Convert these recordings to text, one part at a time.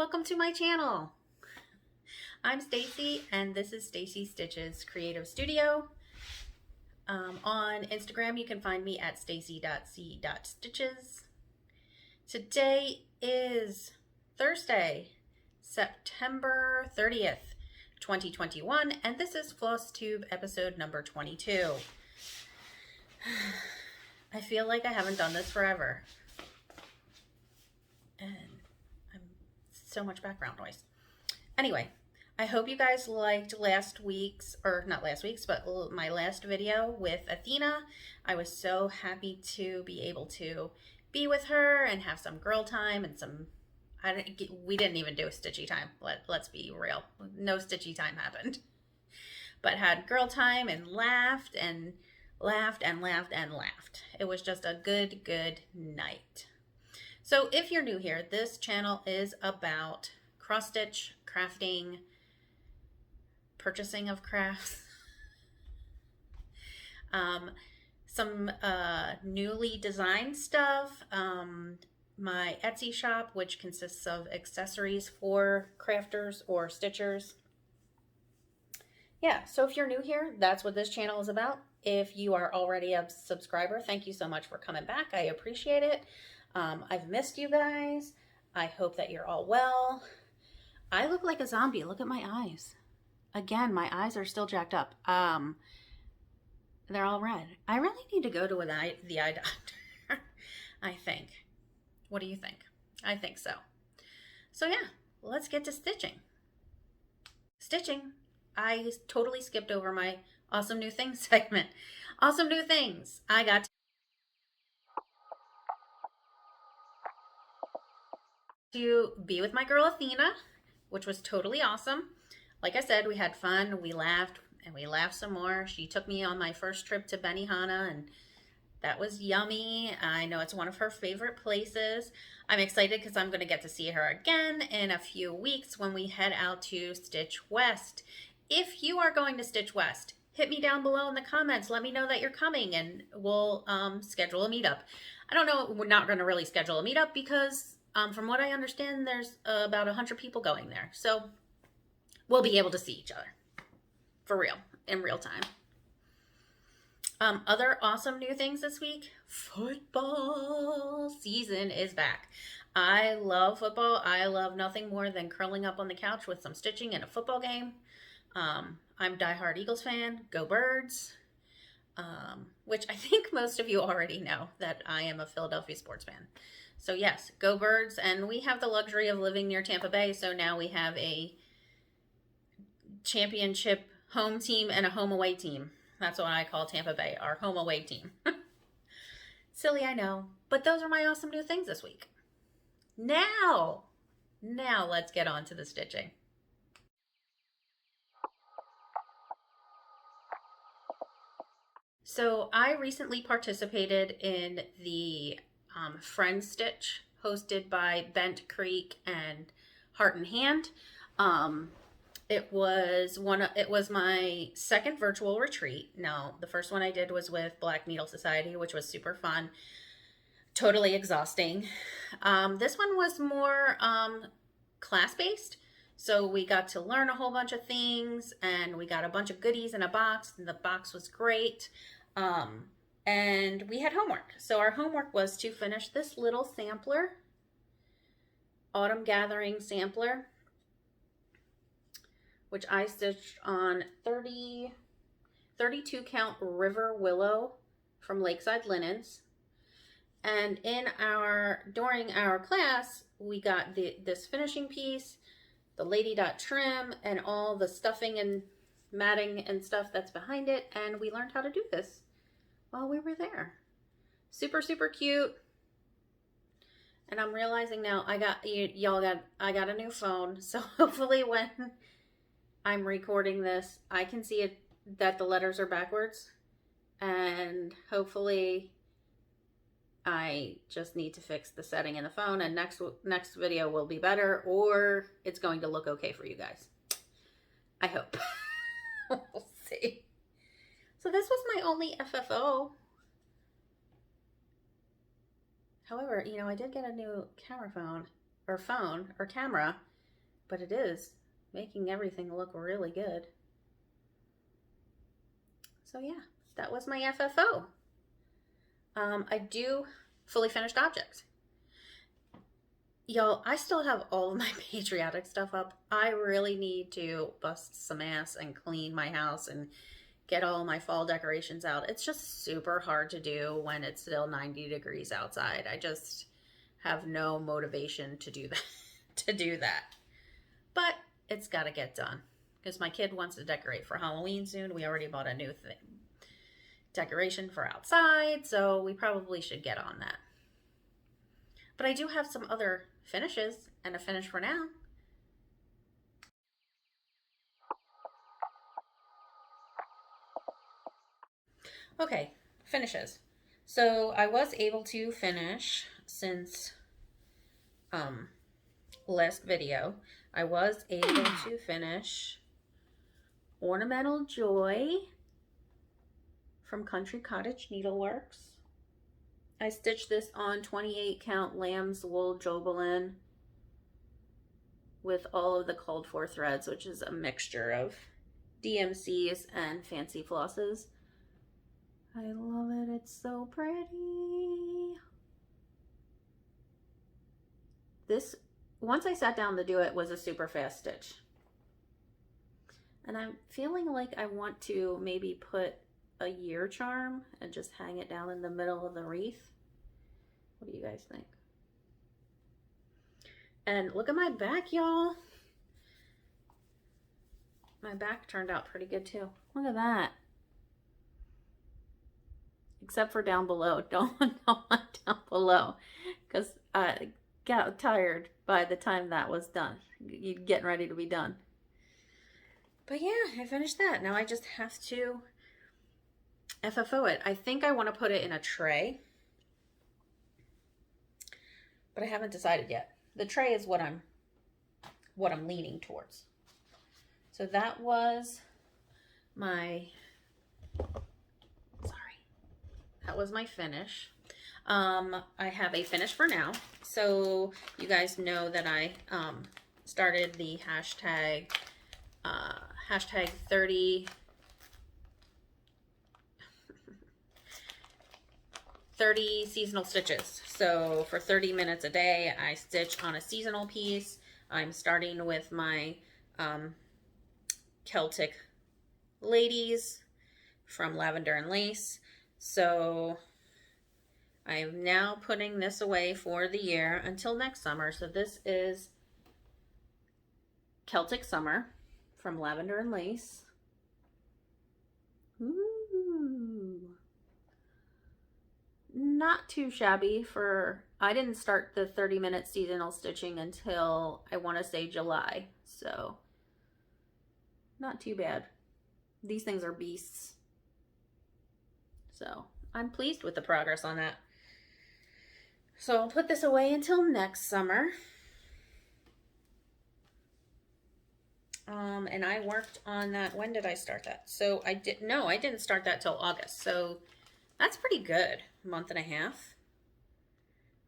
welcome to my channel. I'm Stacie and this is Stacie Stitches Creative Studio. On Instagram you can find me at stacie.c.stitches. Today is Thursday, September 30th, 2021, and this is Floss Tube episode number 22. I feel like I haven't done this forever. And so much background noise. Anyway, I hope you guys liked last week's, or not last week's, but my last video with Athena. I was so happy to be able to be with her and have some girl time and some, we didn't even do a stitchy time. Let's be real. No stitchy time happened. But had girl time and laughed and laughed and laughed and laughed. It was just a good night. So if you're new here, this channel is about cross stitch, crafting, purchasing of crafts, some newly designed stuff, my Etsy shop, which consists of accessories for crafters or stitchers. Yeah, so if you're new here, that's what this channel is about. If you are already a subscriber, thank you so much for coming back. I appreciate it. I've missed you guys. I hope that you're all well. I look like a zombie. Look at my eyes. Again, my eyes are still jacked up. They're all red. I really need to go to the eye doctor, I think. What do you think? I think so. So yeah, let's get to stitching. Stitching. I totally skipped over my awesome new things segment. Awesome new things. I got to be with my girl Athena, which was totally awesome. Like I said, we had fun, we laughed, and we laughed some more. She took me on my first trip to Benihana, and that was yummy. I know it's one of her favorite places. I'm excited because I'm going to get to see her again in a few weeks when we head out to Stitch West. If you are going to Stitch West, hit me down below in the comments. Let me know that you're coming, and we'll schedule a meetup. I don't know, we're not going to really schedule a meetup because from what I understand, there's about 100 people going there. So we'll be able to see each other for real, in real time. Other awesome new things this week. Football season is back. I love football. I love nothing more than curling up on the couch with some stitching and a football game. I'm a diehard Eagles fan. Go Birds. Which I think most of you already know that I am a Philadelphia sports fan. So yes, go Birds. And we have the luxury of living near Tampa Bay, so now we have a championship home team and a home away team. That's what I call Tampa Bay, our home away team. Silly, I know, but those are my awesome new things this week. Now let's get on to the stitching. So I recently participated in the Friend Stitch hosted by Bent Creek and Heart and Hand. It was my second virtual retreat. Now, the first one I did was with Black Needle Society, which was super fun, totally exhausting. This one was more class-based, so we got to learn a whole bunch of things, and we got a bunch of goodies in a box, and the box was great. And we had homework. So our homework was to finish this little sampler, Autumn Gathering sampler, which I stitched on 32 count River Willow from Lakeside Linens. And during our class, we got this finishing piece, the lady dot trim, and all the stuffing and matting and stuff that's behind it. And we learned how to do this while we were there. Super cute. And I'm realizing now I got a new phone, so hopefully when I'm recording this, I can see it that the letters are backwards, and hopefully I just need to fix the setting in the phone, and next video will be better, or it's going to look okay for you guys. I hope. We'll see. So this was my only FFO. However, you know, I did get a new camera phone, or camera, but it is making everything look really good. So yeah, that was my FFO. I do fully finished objects. Y'all, I still have all of my patriotic stuff up. I really need to bust some ass and clean my house and get all my fall decorations out. It's just super hard to do when it's still 90 degrees outside. I just have no motivation to do that. But it's got to get done because my kid wants to decorate for Halloween soon. We already bought a new decoration for outside, so we probably should get on that. But I do have some other finishes and a finish for now. Okay, finishes. So I was able to finish since last video. I was able to finish Ornamental Joy from Country Cottage Needleworks. I stitched this on 28 count lamb's wool Jobelin with all of the called for threads, which is a mixture of DMCs and fancy flosses. I love it. It's so pretty. This, once I sat down to do it, was a super fast stitch. And I'm feeling like I want to maybe put a year charm and just hang it down in the middle of the wreath. What do you guys think? And look at my back, y'all. My back turned out pretty good too. Look at that. Except for down below. Don't want down below, because I got tired by the time that was done. You're getting ready to be done. But yeah, I finished that. Now I just have to FFO it. I think I want to put it in a tray, but I haven't decided yet. The tray is what I'm leaning towards. So that was my finish. I have a finish for now. So you guys know that I started the hashtag 30 seasonal stitches. So for 30 minutes a day, I stitch on a seasonal piece. I'm starting with my Celtic ladies from Lavender and Lace. So I'm now putting this away for the year until next summer. So this is Celtic Summer from Lavender and Lace. Ooh. Not too shabby for, I didn't start the 30-minute seasonal stitching until I want to say July. So not too bad. These things are beasts. So I'm pleased with the progress on that. So I'll put this away until next summer. And I worked on that. When did I start that? So I didn't start that till August. So that's pretty good. A month and a half.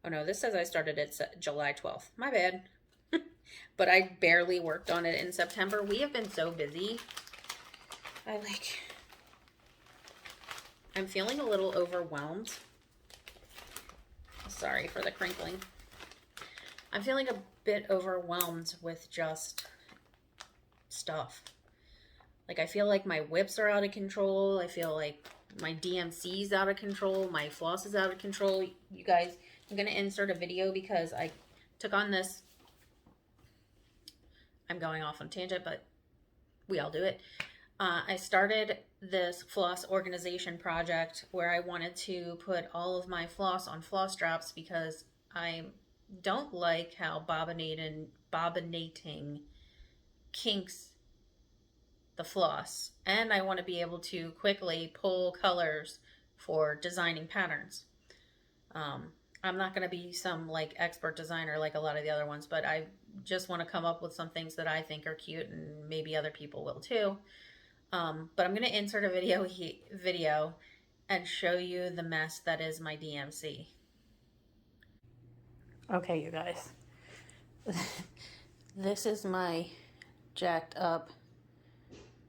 Oh no, this says I started it July 12th. My bad. But I barely worked on it in September. We have been so busy. I'm feeling a little overwhelmed. Sorry for the crinkling. I'm feeling a bit overwhelmed with just stuff. Like, I feel like my whips are out of control. I feel like my DMC's out of control. My floss is out of control. You guys, I'm going to insert a video because I took on this. I'm going off on a tangent, but we all do it. I started this floss organization project where I wanted to put all of my floss on floss drops because I don't like how bobbinating kinks the floss, and I want to be able to quickly pull colors for designing patterns. I'm not going to be some like expert designer like a lot of the other ones, but I just want to come up with some things that I think are cute, and maybe other people will too. But I'm going to insert a video and show you the mess that is my DMC. Okay, you guys. This is my jacked up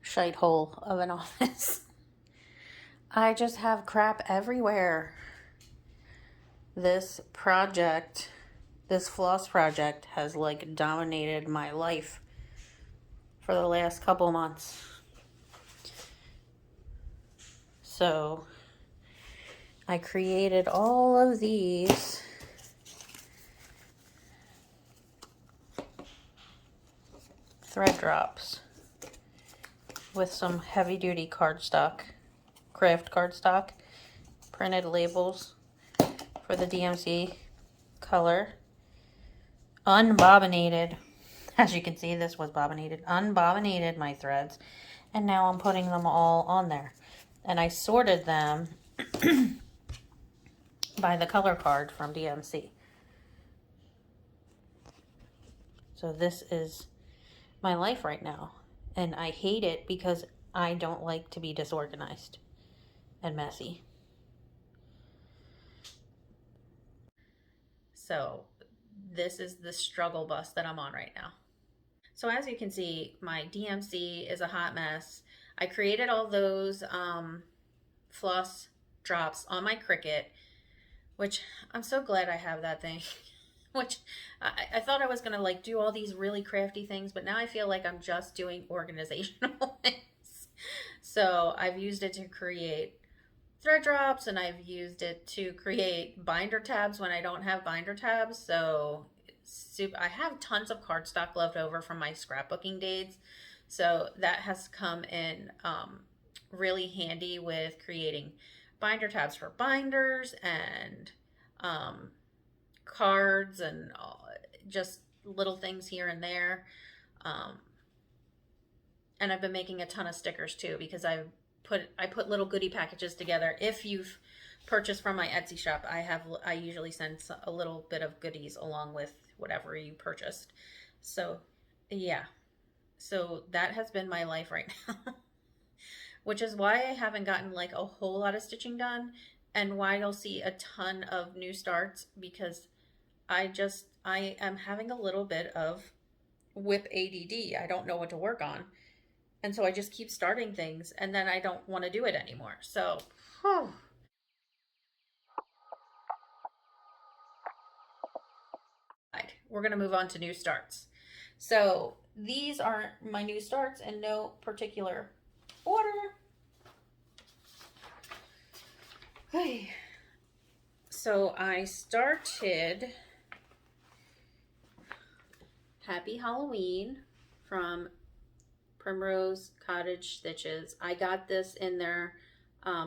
shite hole of an office. I just have crap everywhere. This project, this floss project, has like dominated my life for the last couple months. So I created all of these thread drops with some heavy duty cardstock, craft cardstock, printed labels for the DMC color, unbobbinated. As you can see, this was bobbinated, unbobbinated my threads, and now I'm putting them all on there. And I sorted them by the color card from DMC. So this is my life right now. And I hate it because I don't like to be disorganized and messy. So this is the struggle bus that I'm on right now. So as you can see, my DMC is a hot mess. I created all those floss drops on my Cricut, which I'm so glad I have that thing. Which I thought I was going to like do all these really crafty things, but now I feel like I'm just doing organizational things. So I've used it to create thread drops, and I've used it to create binder tabs when I don't have binder tabs. So I have tons of cardstock left over from my scrapbooking days. So that has come in really handy with creating binder tabs for binders and cards and just little things here and there. And I've been making a ton of stickers too, because I put little goodie packages together. If you've purchased from my Etsy shop, I usually send a little bit of goodies along with whatever you purchased. So yeah, so that has been my life right now. Which is why I haven't gotten like a whole lot of stitching done, and why you'll see a ton of new starts, because I am having a little bit of whip ADD. I don't know what to work on. And so I just keep starting things, and then I don't want to do it anymore. So, we're going to move on to new starts. So these are my new starts in no particular order. So I started Happy Halloween from Primrose Cottage Stitches. I got this in their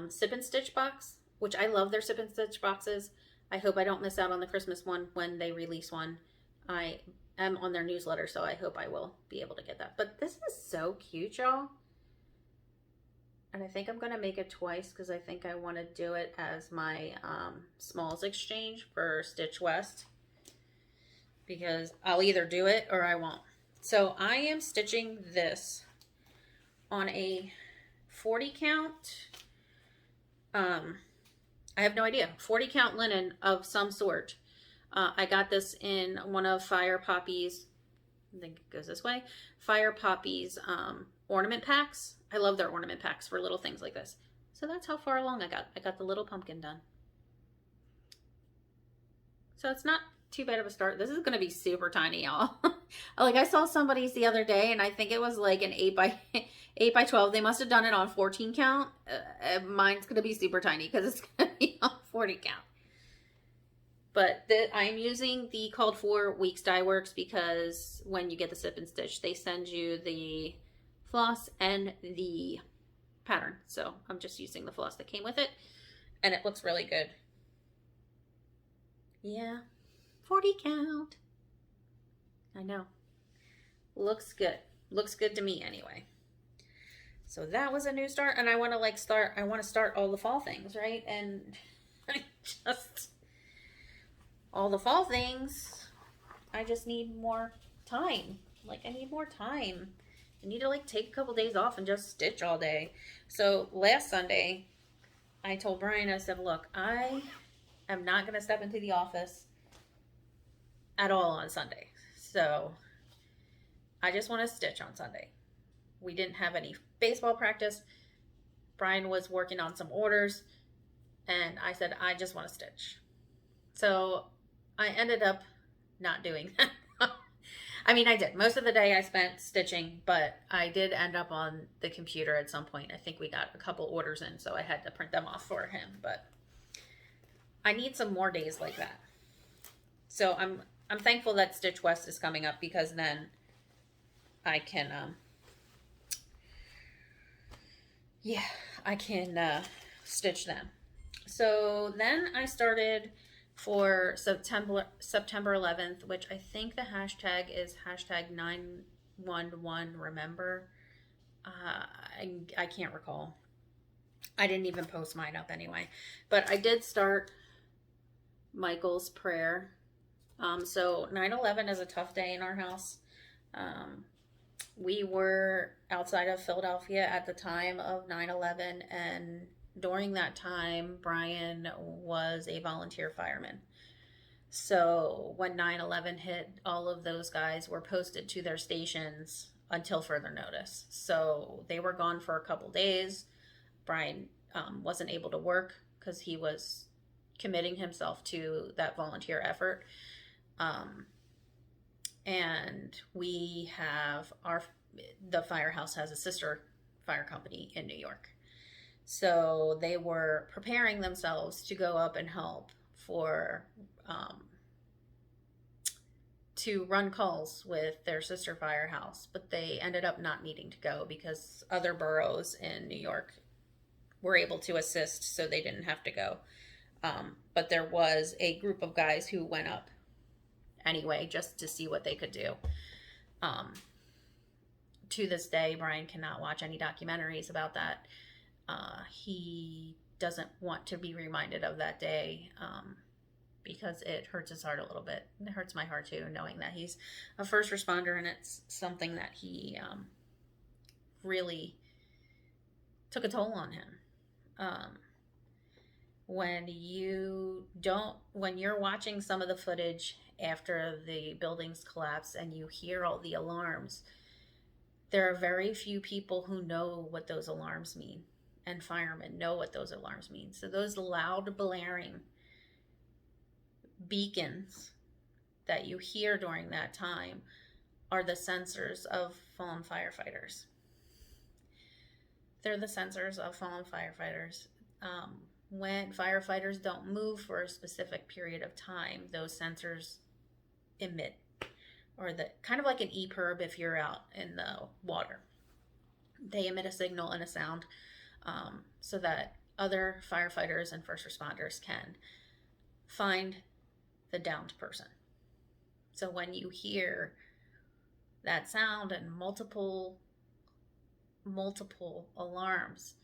Sip and Stitch box, which I love their Sip and Stitch boxes. I hope I don't miss out on the Christmas one when they release one. I am on their newsletter, so I hope I will be able to get that. But this is so cute, y'all. And I think I'm going to make it twice, because I think I want to do it as my smalls exchange for Stitch West, because I'll either do it or I won't. So I am stitching this on a 40 count. I have no idea. 40 count linen of some sort. I got this in one of FirePoppies. I think it goes this way. FirePoppies ornament packs. I love their ornament packs for little things like this. So that's how far along I got. I got the little pumpkin done. So it's not too bad of a start. This is going to be super tiny, y'all. Like, I saw somebody's the other day, and I think it was like an 8 by 12. They must have done it on 14 count. Mine's going to be super tiny because it's going to be on 40 count. But I'm using the called for Weeks Dye Works, because when you get the Sip and Stitch, they send you the floss and the pattern. So I'm just using the floss that came with it, and it looks really good. Yeah, 40 count. I know. Looks good. Looks good to me anyway. So that was a new start, and I want to start all the fall things, right? And just all the fall things, I just need more time. Like, I need more time. I need to like take a couple days off and just stitch all day. So last Sunday, I told Brian, I said, look, I am not going to step into the office at all on Sunday. So I just want to stitch on Sunday. We didn't have any baseball practice. Brian was working on some orders, and I said, I just want to stitch. So I ended up not doing that. I mean, I did. Most of the day I spent stitching, but I did end up on the computer at some point. I think we got a couple orders in, so I had to print them off for him. But I need some more days like that. So I'm thankful that Stitch West is coming up, because then I can I can stitch them. So then I started for September 11th, which I think the hashtag is hashtag 911 remember. I can't recall. I didn't even post mine up anyway, but I did start Michael's prayer. So 9/11 is a tough day in our house. We were outside of Philadelphia at the time of 9/11, and during that time, Brian was a volunteer fireman. So when 9/11 hit, all of those guys were posted to their stations until further notice. So they were gone for a couple days. Brian wasn't able to work because he was committing himself to that volunteer effort. And we have the firehouse has a sister fire company in New York. So they were preparing themselves to go up and help for, to run calls with their sister firehouse, but they ended up not needing to go because other boroughs in New York were able to assist, so they didn't have to go. But there was a group of guys who went up anyway, just to see what they could do. To this day, Brian cannot watch any documentaries about that. He doesn't want to be reminded of that day, because it hurts his heart a little bit. It hurts my heart too, knowing that he's a first responder, and it's something that he really took a toll on him. When you're watching some of the footage after the buildings collapse and you hear all the alarms, there are very few people who know what those alarms mean, and firemen know what those alarms mean. So those loud blaring beacons that you hear during that time are the sensors of fallen firefighters. They're the sensors of fallen firefighters. When firefighters don't move for a specific period of time, those sensors emit, or the kind of like an EPIRB if you're out in the water. They emit a signal and a sound, so that other firefighters and first responders can find the downed person. So when you hear that sound and multiple alarms,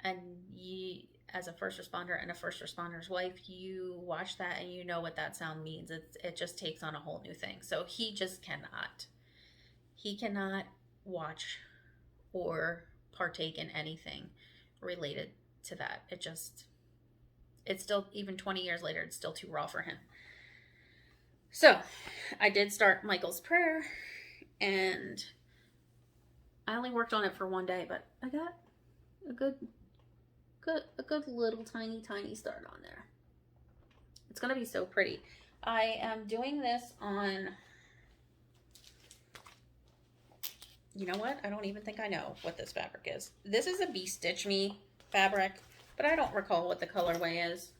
and you, as a first responder and a first responder's wife, you watch that and you know what that sound means. It just takes on a whole new thing. So he just cannot watch or partake in anything related to that. It's still, even 20 years later, it's still too raw for him. So I did start Michael's prayer, and I only worked on it for one day, but I got a good little tiny start on there. It's gonna be so pretty. I am doing this on, you know what? I don't even think I know what this fabric is. This is a Be Stitch Me fabric, but I don't recall what the colorway is.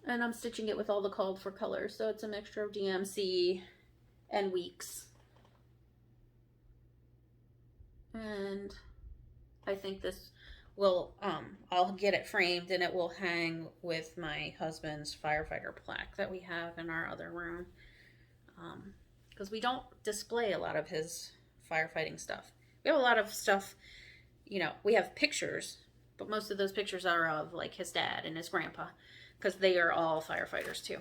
And I'm stitching it with all the called for colors, so it's a mixture of DMC and Weeks. And I think this will, I'll get it framed and it will hang with my husband's firefighter plaque that we have in our other room. Because we don't display a lot of his firefighting stuff. We have a lot of stuff, you know, we have pictures, but most of those pictures are of like his dad and his grandpa, because they are all firefighters too.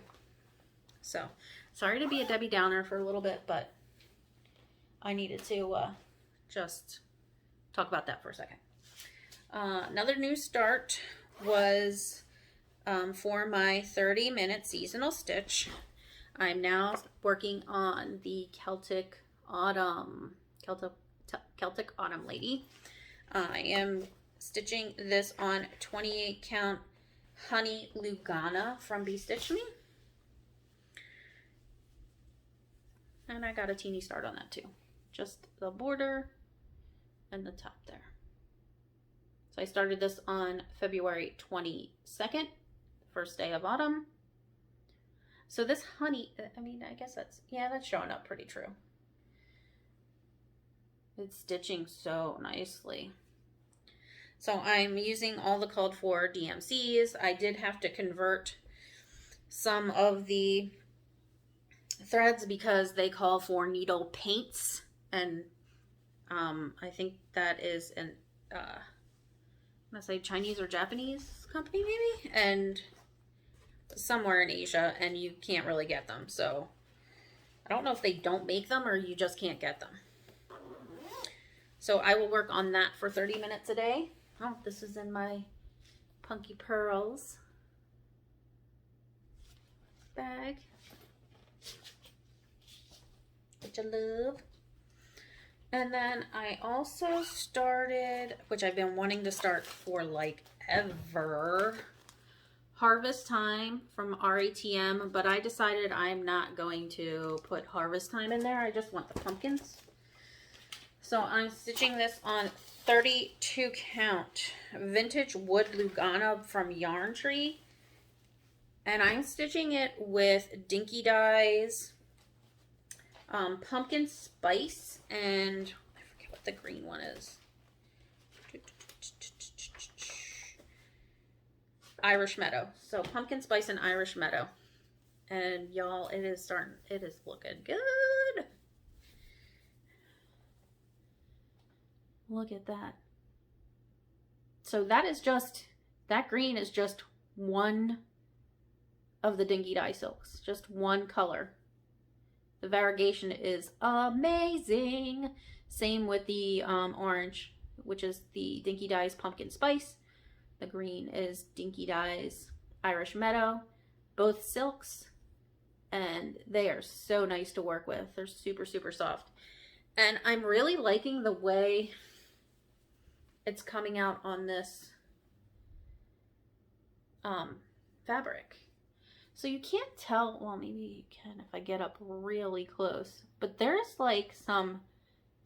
So, sorry to be a Debbie Downer for a little bit, but I needed to just talk about that for a second. Another new start was for my 30-minute seasonal stitch. I'm now working on the Celtic Autumn, Celtic Autumn Lady. I am stitching this on 28 count Honey Lugana from Be Stitch Me. And I got a teeny start on that too. Just the border and the top there. So I started this on February 22nd, first day of autumn. So this honey, I mean, I guess that's, yeah, that's showing up pretty true. It's stitching so nicely. So I'm using all the called for DMCs. I did have to convert some of the threads because they call for needle paints, and I think that is an I'm gonna say Chinese or Japanese company maybe, and somewhere in Asia, and you can't really get them. So I don't know if they don't make them or you just can't get them. So I will work on that for 30 minutes a day. Oh, this is in my Punky Pearls bag, which I love. And then I also started, which I've been wanting to start for like ever, Harvest Time from RATM, but I decided I'm not going to put Harvest Time in there. I just want the pumpkins. So I'm stitching this on 32 count Vintage Wood Lugana from Yarn Tree. And I'm stitching it with Dinky Dyes, Pumpkin Spice, and I forget what the green one is. Irish Meadow. So Pumpkin Spice and Irish Meadow. And y'all, it is looking good. Look at that. So that green is just one of the Dinky Dye silks. Just one color. The variegation is amazing. Same with the orange, which is the Dinky Dyes Pumpkin Spice. The green is Dinky Dyes Irish Meadow. Both silks. And they are so nice to work with. They're super, super soft. And I'm really liking the way it's coming out on this fabric. So you can't tell, well, maybe you can if I get up really close, but there's like some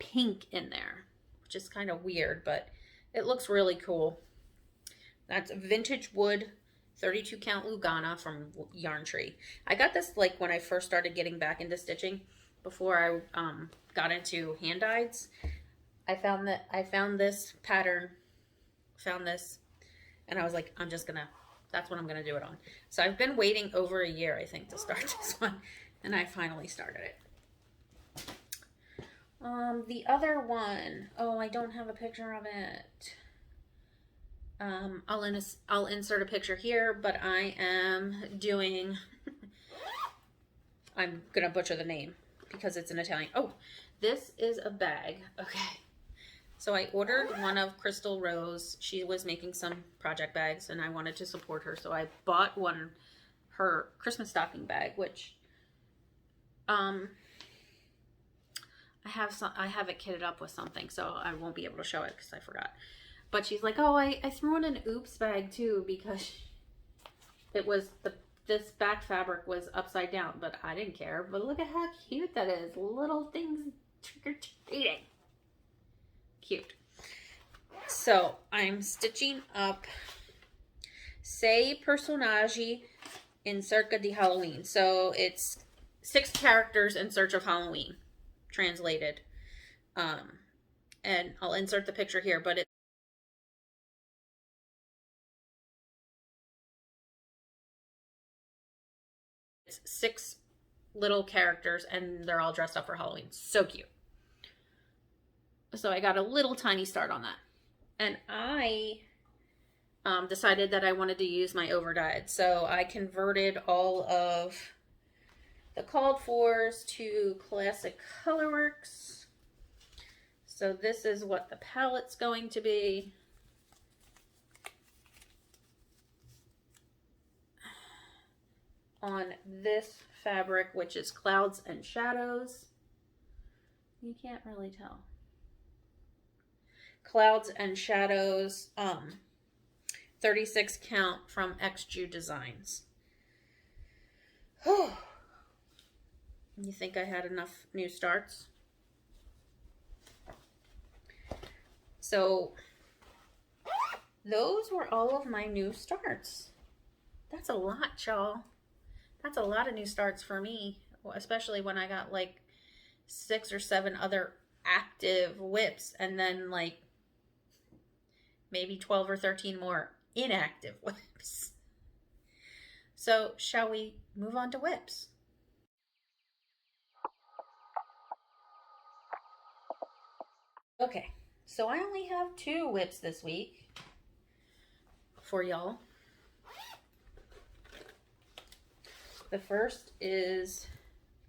pink in there, which is kind of weird, but it looks really cool. That's Vintage Wood 32 count Lugana from Yarn Tree. I got this like when I first started getting back into stitching, before I got into hand dyes. I found this pattern, and I was like, that's what I'm gonna do it on. So I've been waiting over a year, I think, to start this one, and I finally started it. The other one, oh, I don't have a picture of it. I'll insert a picture here, but I am doing, I'm gonna butcher the name because it's in Italian. Oh, this is a bag. Okay. So I ordered one of Crystal Rose. She was making some project bags and I wanted to support her. So I bought her Christmas stocking bag, which I have it kitted up with something, so I won't be able to show it because I forgot. But she's like, oh, I threw in an oops bag too because it was this back fabric was upside down, but I didn't care. But look at how cute that is. Little things trick-or-treating. Cute. So I'm stitching up Sei Personaggi in Cerca di Halloween. So it's 6 characters in search of Halloween, translated. And I'll insert the picture here, but it's 6 little characters and they're all dressed up for Halloween. So cute. So I got a little tiny start on that. And I decided that I wanted to use my overdyed. So I converted all of the called fors to Classic Colorworks. So this is what the palette's going to be. On this fabric, which is Clouds and Shadows. You can't really tell. Clouds and Shadows, 36 count from XJU Designs. You think I had enough new starts? So those were all of my new starts. That's a lot, y'all. That's a lot of new starts for me, especially when I got like 6 or 7 other active whips and then like maybe 12 or 13 more inactive whips. So shall we move on to whips? Okay, so I only have 2 whips this week for y'all. The first is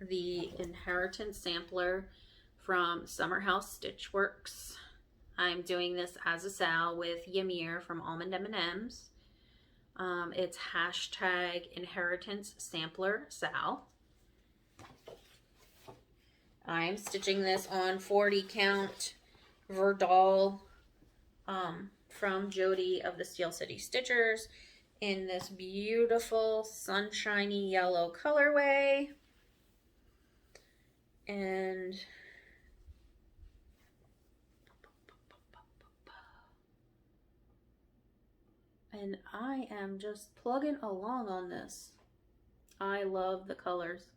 the Inheritance Sampler from Summer House Stitchworks. I'm doing this as a sal with Ymir from Almond M&Ms. It's hashtag Inheritance Sampler Sal. I'm stitching this on 40 count Verdal from Jody of the Steel City Stitchers in this beautiful sunshiny yellow colorway. And I am just plugging along on this. I love the colors.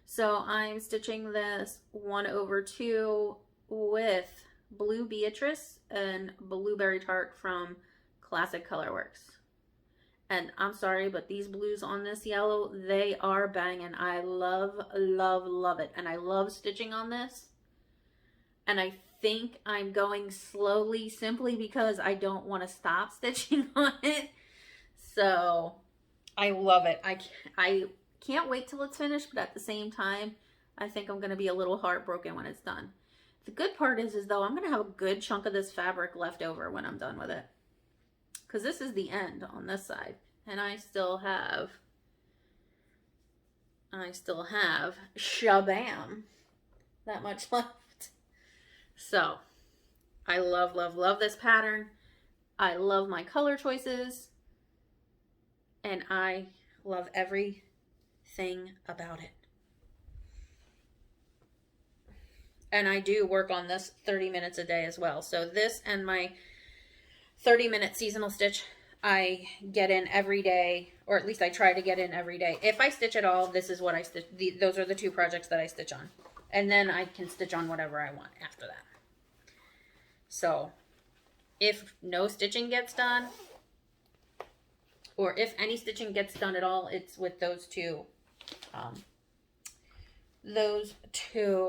So I'm stitching this 1/2 with Blue Beatrice and Blueberry Tart from Classic Colorworks. And I'm sorry, but these blues on this yellow, they are banging. I love, love, love it. And I love stitching on this. And I think I'm going slowly simply because I don't want to stop stitching on it. So I love it. I can't wait till it's finished, but at the same time, I think I'm going to be a little heartbroken when it's done. The good part is though, I'm going to have a good chunk of this fabric left over when I'm done with it. Because this is the end on this side. And I still have shabam, that much left. So I love, love, love this pattern. I love my color choices. And I love everything about it. And I do work on this 30 minutes a day as well. So this and my 30-minute seasonal stitch, I get in every day, or at least I try to get in every day. If I stitch at all, this is what I stitch. Those are the 2 projects that I stitch on. And then I can stitch on whatever I want after that. So if no stitching gets done, or if any stitching gets done at all, it's with those two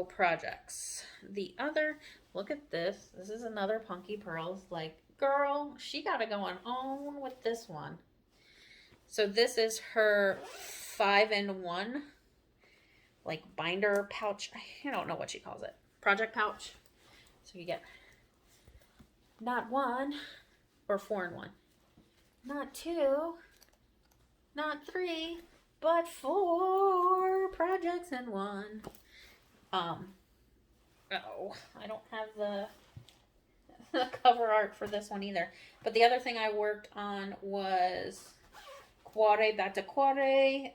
projects. The other, look at this. This is another Punky Pearls. Like, girl, she got it going on with this one. So this is her 5-in-1, like binder pouch. I don't know what she calls it. Project pouch. So you get not 1 or 4-in-1. Not 2, not 3, but 4 projects in 1. Oh, I don't have the cover art for this one either. But the other thing I worked on was Cuore Batte Cuore,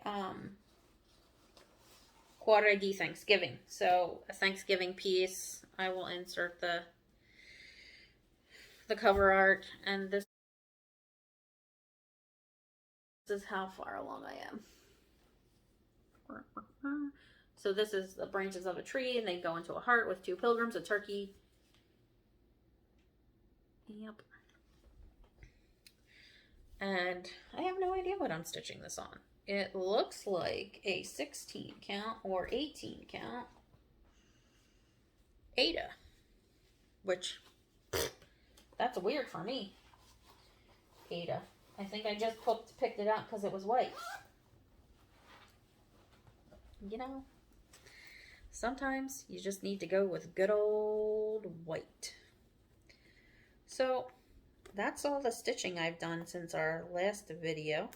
Cuore di Thanksgiving. So a Thanksgiving piece. I will insert the cover art, and this is how far along I am. So this is the branches of a tree, and they go into a heart with 2 pilgrims, a turkey. Yep. And I have no idea what I'm stitching this on. It looks like a 16 count or 18 count Ada, which that's weird for me. Ada. I think I just picked it up because it was white. You know, sometimes you just need to go with good old white. So that's all the stitching I've done since our last video.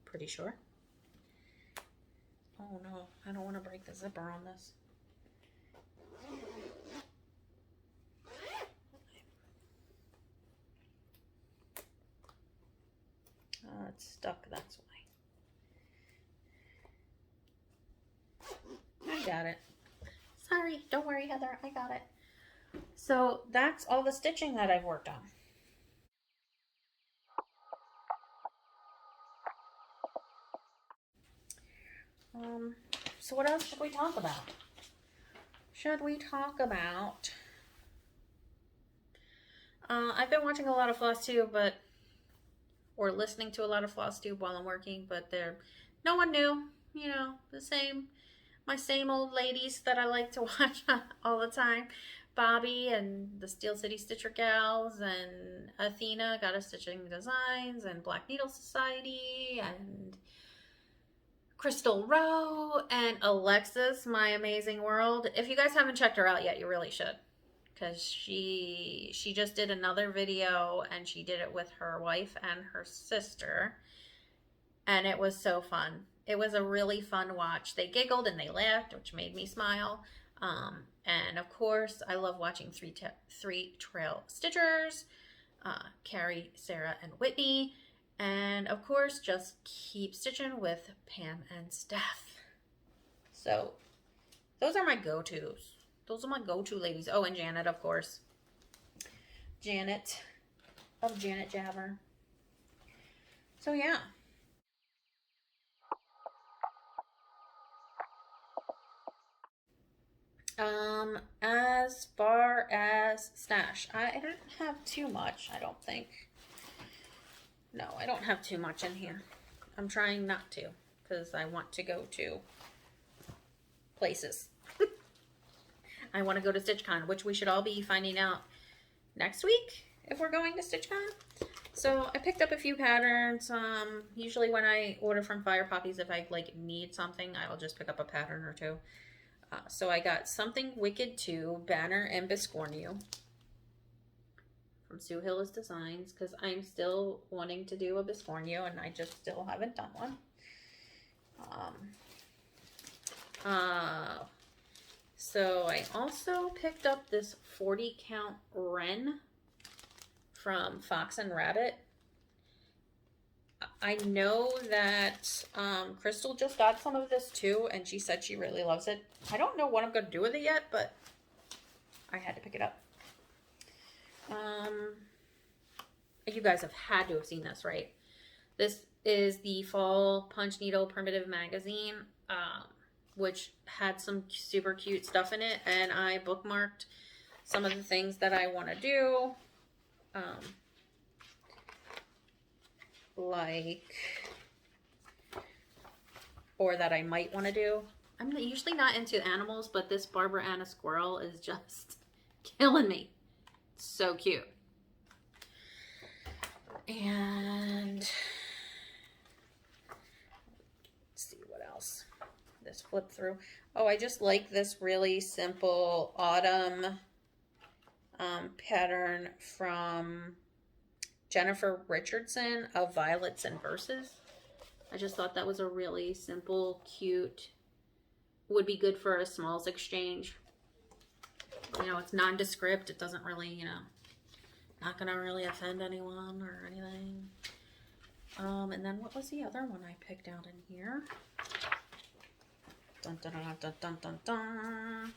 Pretty sure. Oh no, I don't want to break the zipper on this. it's stuck, that's why. I got it. Sorry, don't worry, Heather, I got it. So that's all the stitching that I've worked on. So what else should we talk about? I've been watching a lot of Floss Tube, or listening to a lot of Floss Tube while I'm working, but no one new, you know, my same old ladies that I like to watch all the time. Bobby and the Steel City Stitcher Gals, and Athena, Goddess Stitching Designs, and Black Needle Society, and Crystal Rowe, and Alexis, My Amazing World. If you guys haven't checked her out yet, you really should, because she just did another video, and she did it with her wife and her sister, and it was so fun. It was a really fun watch. They giggled and they laughed, which made me smile. And of course, I love watching three trail stitchers, Carrie, Sarah, and Whitney. And of course, just keep stitching with Pam and Steph. So those are my go-tos. Those are my go-to ladies. Oh, and Janet, of course. Janet of Janet Jabber. So yeah. As far as stash, I don't have too much, I don't think. No, I don't have too much in here. I'm trying not to, because I want to go to places. I want to go to StitchCon, which we should all be finding out next week if we're going to StitchCon. So I picked up a few patterns. Usually when I order from FirePoppies, if I need something, I will just pick up a pattern or two. So I got Something Wicked 2, Banner and Biscornu from Sue Hillis Designs, because I'm still wanting to do a Biscornu and I just still haven't done one. So I also picked up this 40 count Wren from Fox and Rabbit. I know that Crystal just got some of this too, and she said she really loves it. I don't know what I'm going to do with it yet, but I had to pick it up. You guys have had to have seen this, right? This is the Fall Punch Needle Primitive Magazine, which had some super cute stuff in it, and I bookmarked some of the things that I want to do. Or that I might want to do. I'm usually not into animals, but this Barbara Anna squirrel is just killing me. It's so cute. And let's see what else. This flip through. Oh, I just like this really simple autumn pattern from Jennifer Richardson of Violets and Verses. I just thought that was a really simple, cute, would be good for a smalls exchange. You know, it's nondescript. It doesn't really, you know, not going to really offend anyone or anything. And then what was the other one I picked out in here? Dun, dun, dun, dun, dun, dun, dun.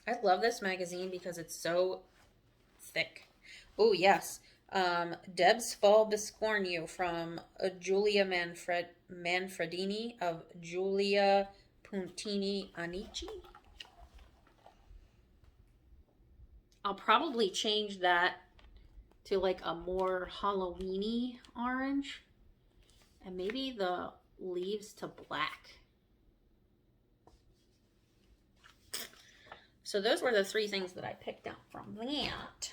I love this magazine because it's so thick. Oh, yes. Deb's Fall Biscornu from Giulia Manfredini of Giulia Puntini Anici. I'll probably change that to like a more Halloween-y orange, and maybe the leaves to black. So those were the three things that I picked out from that.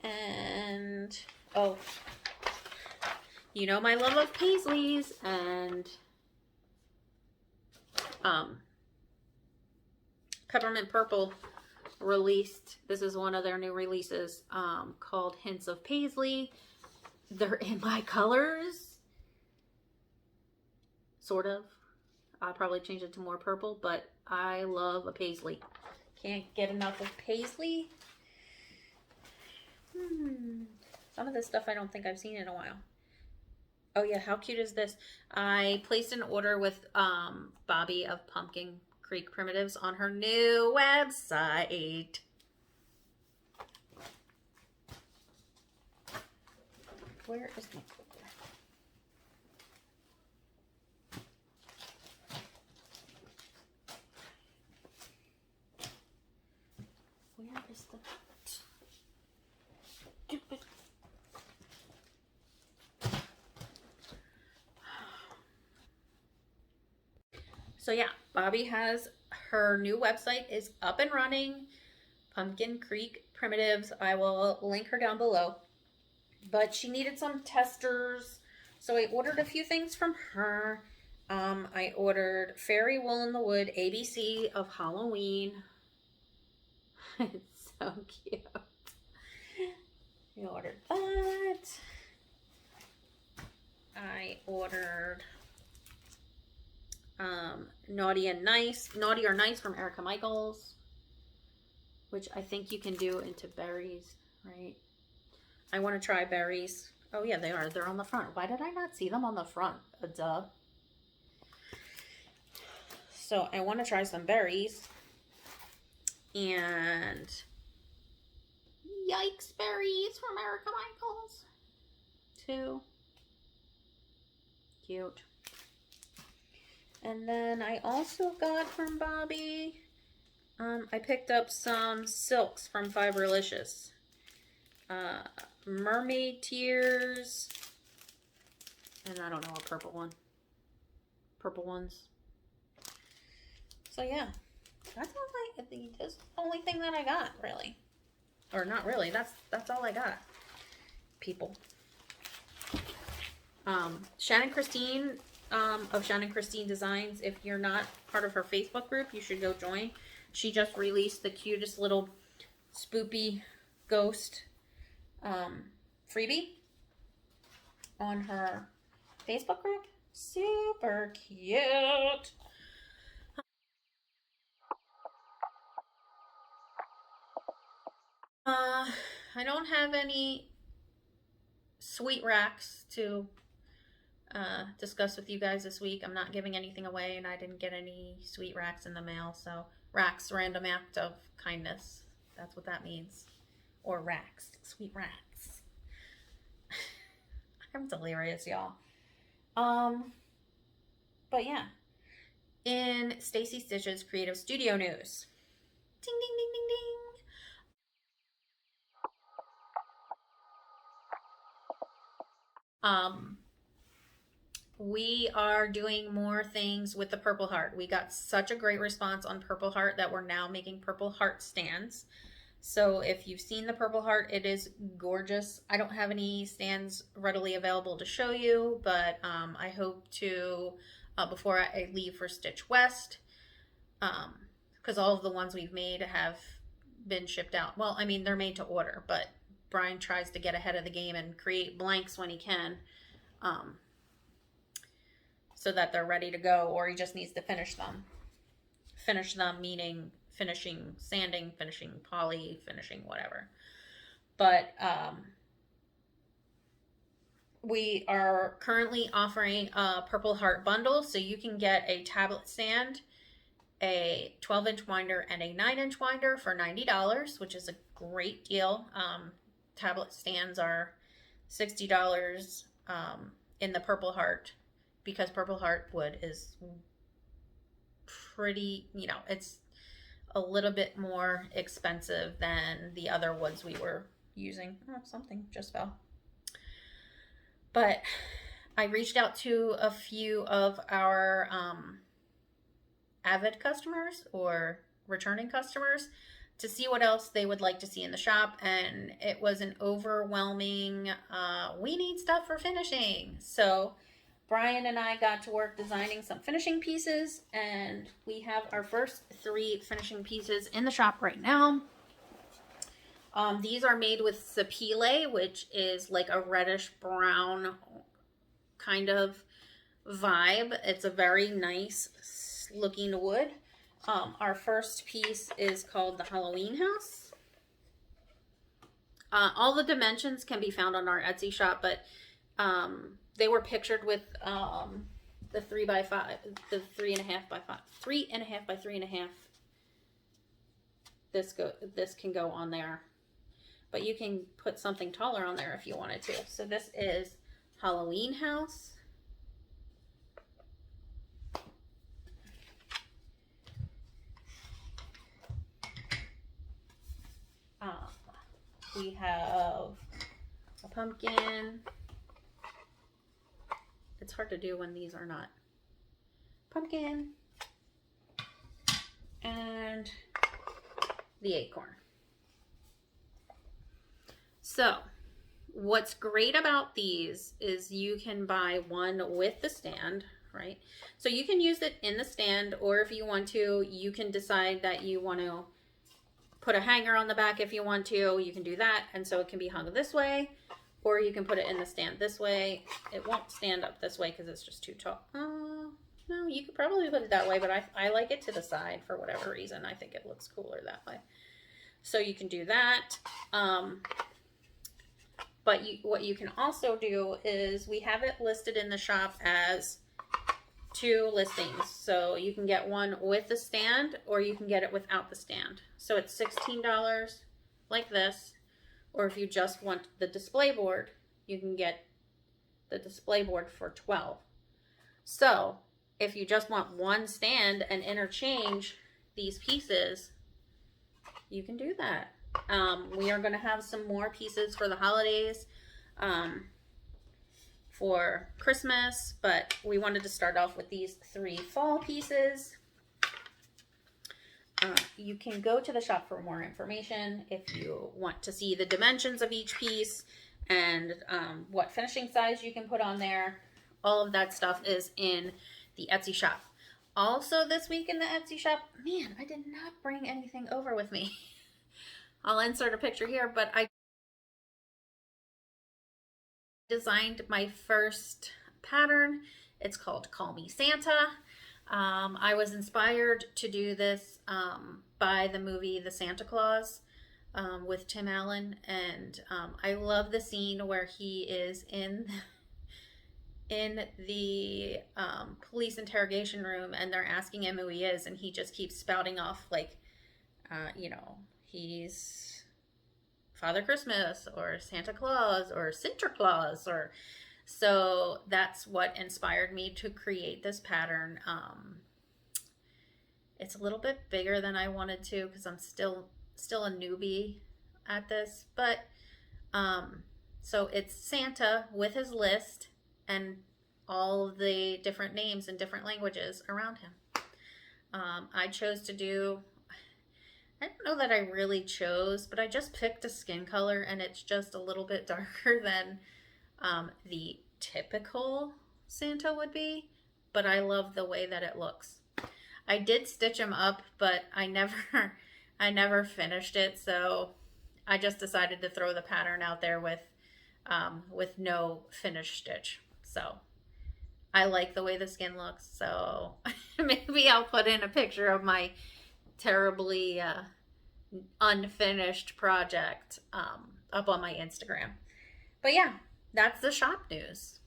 And, oh, you know my love of Paisleys, and Peppermint Purple released, this is one of their new releases, called Hints of Paisley. They're in my colors, sort of. I'll probably change it to more purple, but I love a Paisley. Can't get enough of Paisley. Some of this stuff I don't think I've seen in a while. Oh yeah, how cute is this? I placed an order with Bobby of Pumpkin Creek Primitives on her new website. Where is my clicker? Where is the stupid? So yeah, Bobby has her new website is up and running. Pumpkin Creek Primitives. I will link her down below. But she needed some testers, so I ordered a few things from her. I ordered Fairy Wool in the Wood ABC of Halloween. It's so cute. I ordered that. I ordered Naughty or Nice from Erica Michaels, which I think you can do into berries, right? I want to try berries. Oh yeah, they are. They're on the front. Why did I not see them on the front? Duh. So I want to try some berries. And Yikes Berries from Erica Michaels. 2. Cute. And then I also got from Bobby, I picked up some silks from Fiberlicious. Mermaid Tears. And I don't know, a purple one. Purple ones. So yeah, that's all that's the only thing that I got, really. Or not really, that's all I got, people. Shannon Christine of Shannon Christine Designs. If you're not part of her Facebook group, you should go join. She just released the cutest little spoopy ghost freebie on her Facebook group. Super cute. I don't have any sweet racks to discuss with you guys this week. I'm not giving anything away, and I didn't get any sweet racks in the mail. So racks, random act of kindness. That's what that means. Or racks, sweet racks. I'm delirious, y'all. But yeah, in Stacie Stitches Creative Studio News. Ding, ding, ding, ding, ding. We are doing more things with the Purple Heart. We got such a great response on Purple Heart that we're now making Purple Heart stands. So if you've seen the Purple Heart, it is gorgeous. I don't have any stands readily available to show you, but I hope to, before I leave for Stitch West, because all of the ones we've made have been shipped out. Well, I mean, they're made to order, but Brian tries to get ahead of the game and create blanks when he can, so that they're ready to go, or he just needs to finish them. Finish them meaning finishing sanding, finishing poly, finishing whatever. But we are currently offering a Purple Heart bundle, so you can get a tablet stand, a 12-inch winder, and a 9-inch winder for $90, which is a great deal. Tablet stands are $60 in the Purple Heart, because Purple Heart wood is pretty, you know, it's a little bit more expensive than the other woods we were using. Oh, something just fell. But I reached out to a few of our avid customers or returning customers to see what else they would like to see in the shop, and it was an overwhelming we need stuff for finishing. So Brian and I got to work designing some finishing pieces, and we have our first 3 finishing pieces in the shop right now. These are made with sapele, which is like a reddish brown kind of vibe. It's a very nice looking wood. Our first piece is called the Halloween House. All the dimensions can be found on our Etsy shop, but They were pictured with the 3x5, the 3.5x5, 3.5 by 3.5. This can go on there, but you can put something taller on there if you wanted to. So this is Halloween House. We have a pumpkin. It's hard to do when these are not. Pumpkin. And the acorn. So, what's great about these is you can buy one with the stand, right? So you can use it in the stand, or if you want to, you can decide that you want to put a hanger on the back if you want to. You can do that, and so it can be hung this way, or you can put it in the stand this way. It won't stand up this way because it's just too tall. No, you could probably put it that way, but I like it to the side for whatever reason. I think it looks cooler that way. So you can do that. But what you can also do is we have it listed in the shop as 2 listings. So you can get one with the stand, or you can get it without the stand. So it's $16 like this, or if you just want the display board, you can get the display board for $12. So if you just want one stand and interchange these pieces, you can do that. We are going to have some more pieces for the holidays, for Christmas, but we wanted to start off with these 3 fall pieces. You can go to the shop for more information if you want to see the dimensions of each piece and what finishing size you can put on there. All of that stuff is in the Etsy shop. Also this week in the Etsy shop, man, I did not bring anything over with me. I'll insert a picture here, but I designed my first pattern. It's called Call Me Santa. I was inspired to do this by the movie The Santa Claus with Tim Allen, and I love the scene where he is in the police interrogation room and they're asking him who he is, and he just keeps spouting off like, you know, he's Father Christmas or Santa Claus or Sinterklaas, or so that's what inspired me to create this pattern. It's a little bit bigger than I wanted to because I'm still a newbie at this, but so it's Santa with his list and all of the different names in different languages around him. I chose to do, I don't know that I really chose, but I just picked a skin color and it's just a little bit darker than the typical Santa would be, but I love the way that it looks. I did stitch him up, but I never finished it, so I just decided to throw the pattern out there with no finished stitch. So I like the way the skin looks, so maybe I'll put in a picture of my terribly unfinished project up on my Instagram. But yeah, that's the shop news.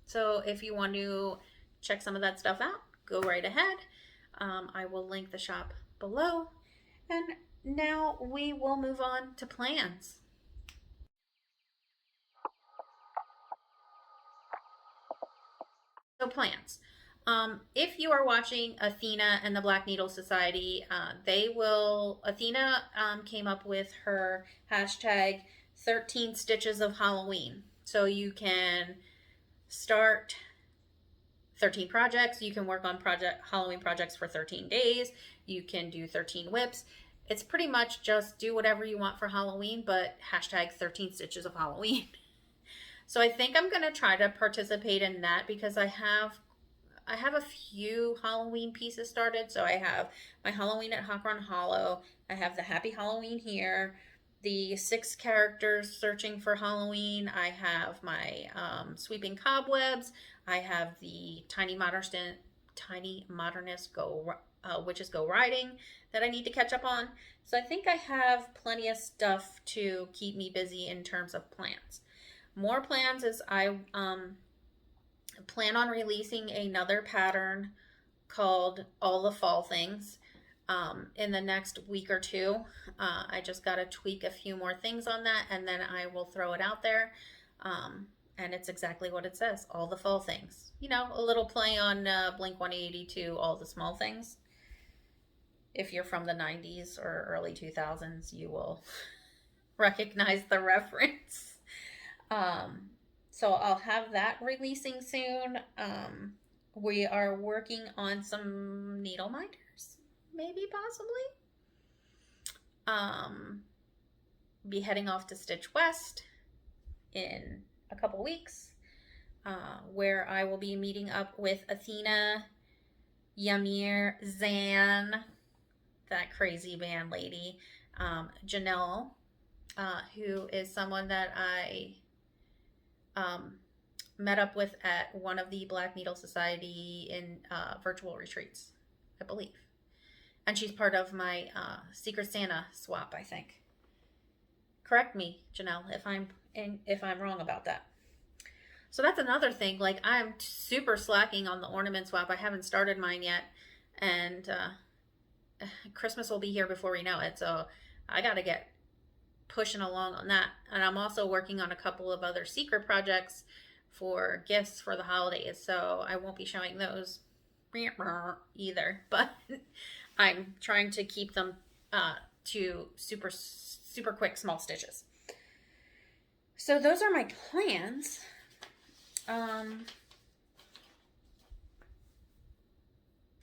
So if you want to check some of that stuff out, go right ahead. I will link the shop below. And now we will move on to plans. So plans. If you are watching Athena and the Black Needle Society, Athena came up with her hashtag 13 Stitches of Halloween. So you can start 13 projects. You can work on Halloween projects for 13 days. You can do 13 whips. It's pretty much just do whatever you want for Halloween, but hashtag 13 Stitches of Halloween. So I think I'm going to try to participate in that because I have a few Halloween pieces started. So I have my Halloween at Hawk Run Hollow. I have the Happy Halloween here. The 6 characters searching for Halloween. I have my Sweeping Cobwebs. I have the Tiny Modernist Witches Go Riding that I need to catch up on. So I think I have plenty of stuff to keep me busy in terms of plans. More plans is I plan on releasing another pattern called All the Fall Things in the next week or two. I just got to tweak a few more things on that, and then I will throw it out there. And it's exactly what it says, All the Fall Things. You know, a little play on Blink 182, All the Small Things. If you're from the 90s or early 2000s, you will recognize the reference. So I'll have that releasing soon. We are working on some needle minders, maybe, possibly. Be heading off to Stitch West in a couple weeks, where I will be meeting up with Athena, Yamir, Zan, that crazy band lady, Janelle, who is someone that I met up with at one of the Black Needle Society in virtual retreats, I believe. And she's part of my Secret Santa swap, I think. Correct me, Janelle, if I'm wrong about that. So that's another thing. Like, I'm super slacking on the ornament swap. I haven't started mine yet, and Christmas will be here before we know it. So I got to get pushing along on that. And I'm also working on a couple of other secret projects for gifts for the holidays. So I won't be showing those either. But I'm trying to keep them to super, super quick, small stitches. So those are my plans.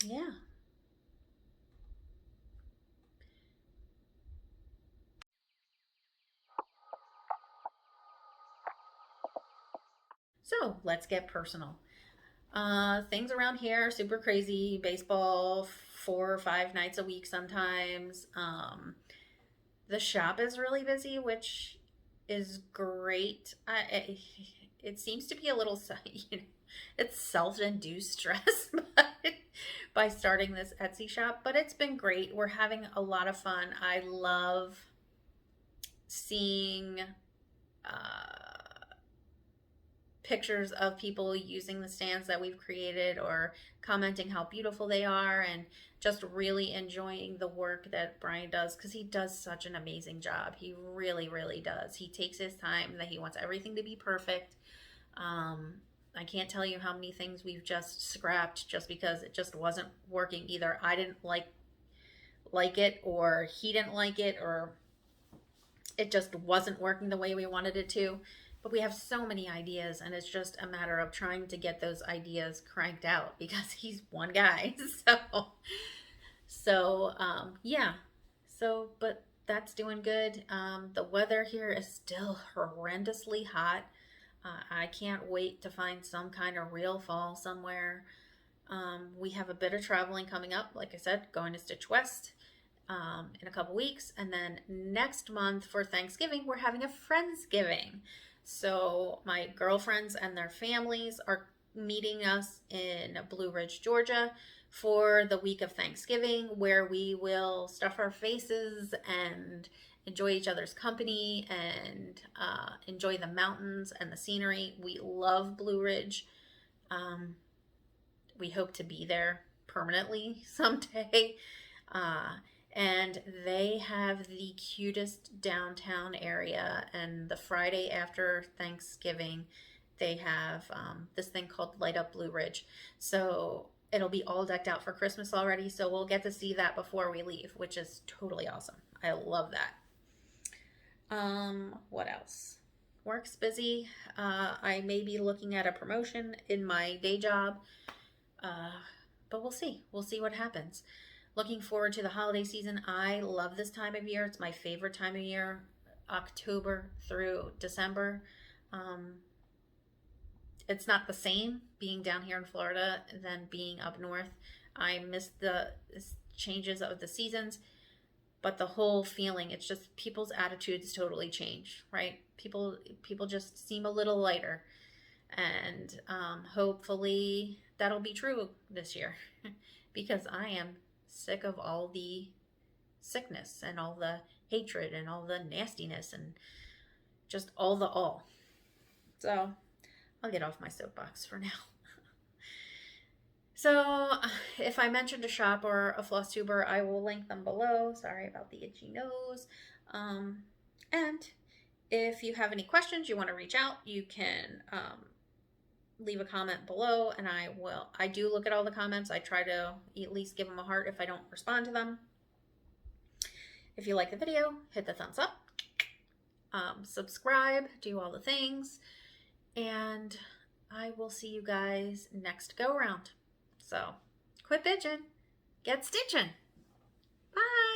Yeah. So let's get personal. Things around here are super crazy. Baseball 4 or 5 nights a week sometimes. The shop is really busy, which is great. It seems to be a little, you know, it's self-induced stress by starting this Etsy shop, but it's been great. We're having a lot of fun. I love seeing pictures of people using the stands that we've created or commenting how beautiful they are, and just really enjoying the work that Brian does, because he does such an amazing job. He really, really does. He takes his time, that he wants everything to be perfect. I can't tell you how many things we've just scrapped just because it just wasn't working. Either I didn't like it, or he didn't like it, or it just wasn't working the way we wanted it to. But we have so many ideas, and it's just a matter of trying to get those ideas cranked out, because he's one guy. Yeah. So, but that's doing good. The weather here is still horrendously hot. I can't wait to find some kind of real fall somewhere. We have a bit of traveling coming up. Like I said, going to Stitch West in a couple weeks. And then next month for Thanksgiving, we're having a Friendsgiving. So my girlfriends and their families are meeting us in Blue Ridge, Georgia for the week of Thanksgiving, where we will stuff our faces and enjoy each other's company and enjoy the mountains and the scenery. We love Blue Ridge. We hope to be there permanently someday. And they have the cutest downtown area. And the Friday after Thanksgiving, they have this thing called Light Up Blue Ridge. So it'll be all decked out for Christmas already. So we'll get to see that before we leave, which is totally awesome. I love that. What else? Work's busy. I may be looking at a promotion in my day job. But we'll see. We'll see what happens. Looking forward to the holiday season. I love this time of year. It's my favorite time of year, October through December. It's not the same being down here in Florida than being up north. I miss the changes of the seasons, but the whole feeling, it's just people's attitudes totally change, right? People just seem a little lighter, and hopefully that'll be true this year because I am sick of all the sickness and all the hatred and all the nastiness and just all. So I'll get off my soapbox for now. So if I mentioned a shop or a floss tuber, I will link them below. Sorry about the itchy nose. And if you have any questions, you want to reach out, you can leave a comment below, and I do look at all the comments. I try to at least give them a heart if I don't respond to them. If you like the video, hit the thumbs up, subscribe, do all the things, and I will see you guys next go around. So quit bitching, get stitching. Bye.